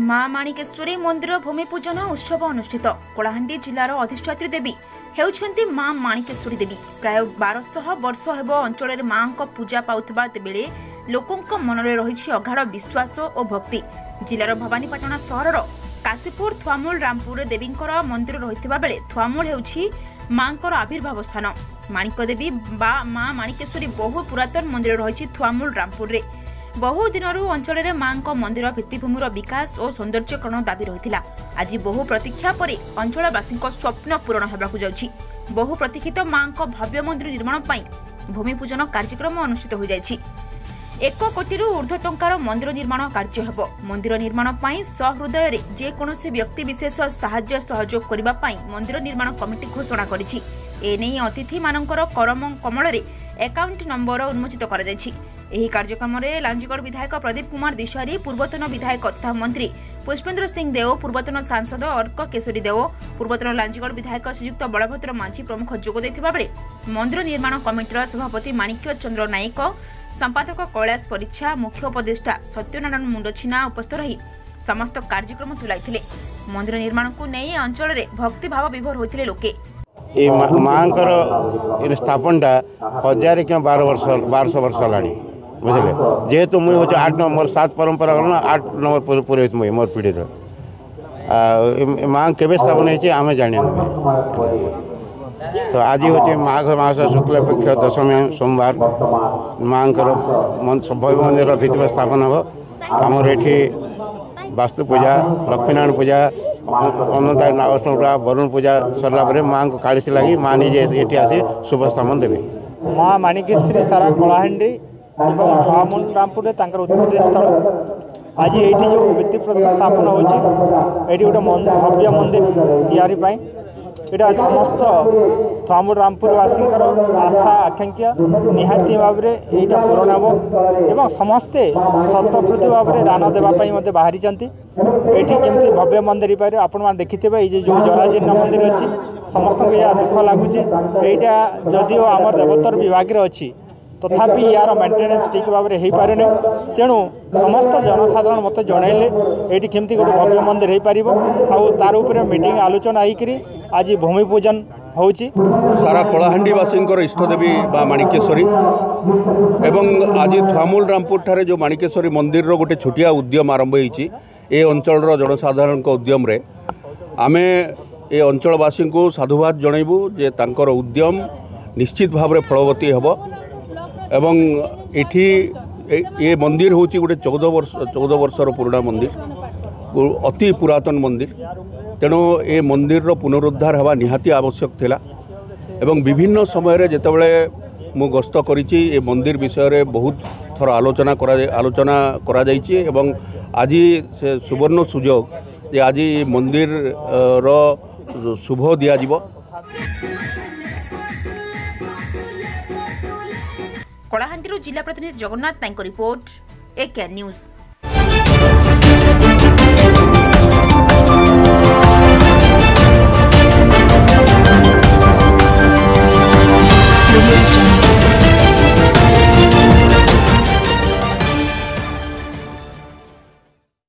माँ माणिकेश्वरी मंदिर भूमि पूजन उत्सव अनुष्ठित। कलाहांडी जिलार अधिष्ठात्री देवी हेउछंती माँ माणिकेश्वरी देवी। प्राय 1200 वर्ष हेब अंचल माँ पूजा पाउथिबा बेले लोकंक मनरे रही अगाध विश्वास और भक्ति। जिलार भवानीपाटना सहरर काशीपुर थुआमूल रामपुर देवींकर मंदिर रही बेले थुआमूल हेउछि माँकर आविर्भाव स्थान। माणिक देवी बा माँ माणिकेश्वरी बहु पुरातन मंदिर रही थुआमूल रामपुर रे। बहु दिन अंचल माँ मंदिर भित्तिभूमिर विकास और सौंदर्यकरण दाबी रही। आज बहु प्रतीक्षा पर अंचलवासी स्वप्न पूरण होगाकू जाउछि। बहु प्रतीक्षित माँ भव्य मंदिर निर्माण पर भूमि पूजन कार्यक्रम अनुष्ठित हो जाइछि। 1 कोटी ऊर्ध्व टंकार मंदिर निर्माण कार्य हेब। मंदिर निर्माण पर सहृदय रे जेकोसी व्यक्ति विशेष साहाय्य सहयोग करने मंदिर निर्माण कमिटी घोषणा करिछि। एने अतिथि मानकर करम कमल रे अकाउंट नंबर उन्मोचित कर जाइछि। एही कार्यक्रम में लांजीगढ़ विधायक प्रदीप कुमार दिशारी, पूर्वतन विधायक तथा मंत्री पुष्पेंद्र सिंह देव, पूर्वतन सांसद अर्क केशरी देव, पूर्वतन लांजीगढ़ विधायक श्रीयुक्त बलभद्र माझी प्रमुख जोग देथिबा बेले मंदिर निर्माण कमिटीर सभापति माणिक्य चंद्र नायक, संपादक कैलाश परीक्षा, मुख्य उपदेष्टा सत्यनारायण मुंडछिना उपस्थित रही समस्त कार्यक्रम तुलाइथिले। मंदिर निर्माण को नहीं अंचल में भक्तिभाव विभोर होते लोके। माँ स्थापनटा 1000 कि 1200 वर्ष है बुझे। जेहेतु मुझे 8 नंबर 7 परंपरा गल 8 नंबर पुरोहित मुझे मोर पीढ़ी माँ के स्थापन होती आम जाने। तो आज हूँ माघ मास शुक्ल पक्ष दशमी सोमवार माँ भव्य मंदिर भित्ति स्थापन हम। आमर ये वास्तु पूजा, लक्ष्मीनारायण पूजा, अन्नदाय नागष्टमी पूजा, वरुण पूजा सरला माँ को काढ़ी लगी माँ निजे ये आसी शुभ स्थापन देवे। माँ माणिकेश्वरी सारा कलाहांडी थुआमूल रामपुर उत्पत्ति स्थल। आज ये जो भित्ति स्थापन होती गोटे भव्य मंदिर तैयारी यहाँ समस्त थुआमूल रामपुरवासी आशा आकांक्षा निहाती भाव में यहाँ पूरण हो। समस्ते शतप्रति भाव में दान देवाई बाहरी ये केमती भव्य मंदिर पारे आपण देखिथे। ये जो जराजीर्ण मंदिर अच्छी समस्त को यह दुख लगुच। यहाँ जदिव आम देवोत्तर विभाग अच्छी तथापि यार मेन्टेनेंस ठीक भाव में हो पारे। तेणु समस्त जनसाधारण मत जनइले ये केमती गोटे भव्य मंदिर हो पार आउ तार उपर मीटिंग आलोचना होकर आज भूमि पूजन होची। सारा कलाहांडीवासी इष्टदेवी बा माणिकेश्वरी एवं आज थुआमूल रामपुर ठारे जो माणिकेश्वरी मंदिर गोटे छोटिया उद्यम आरंभ होती। ए अंचल जनसाधारण उद्यम रे आमे ए अंचलवासी को साधुवाद जनइबू जे तांकर उद्यम निश्चित भाव में फलवती हेब। एवं एठी ये मंदिर हूँ गोटे 14 वर्षर पुराना मंदिर, अति पुरातन मंदिर। तेणु ये मंदिर पुनरुद्धार हवा निहाती आवश्यक थिला। एवं विभिन्न समय जितेबाला मु गस्त करिछि ए मंदिर विषय रे बहुत थर आलोचना करा जाइछि। एवं आज से सुवर्ण सुजोग जे आज मंदिर रो शुभ दिया जिवो। कलाहांडी जिला प्रतिनिधि जगन्नाथ नायक रिपोर्ट, एके न्यूज।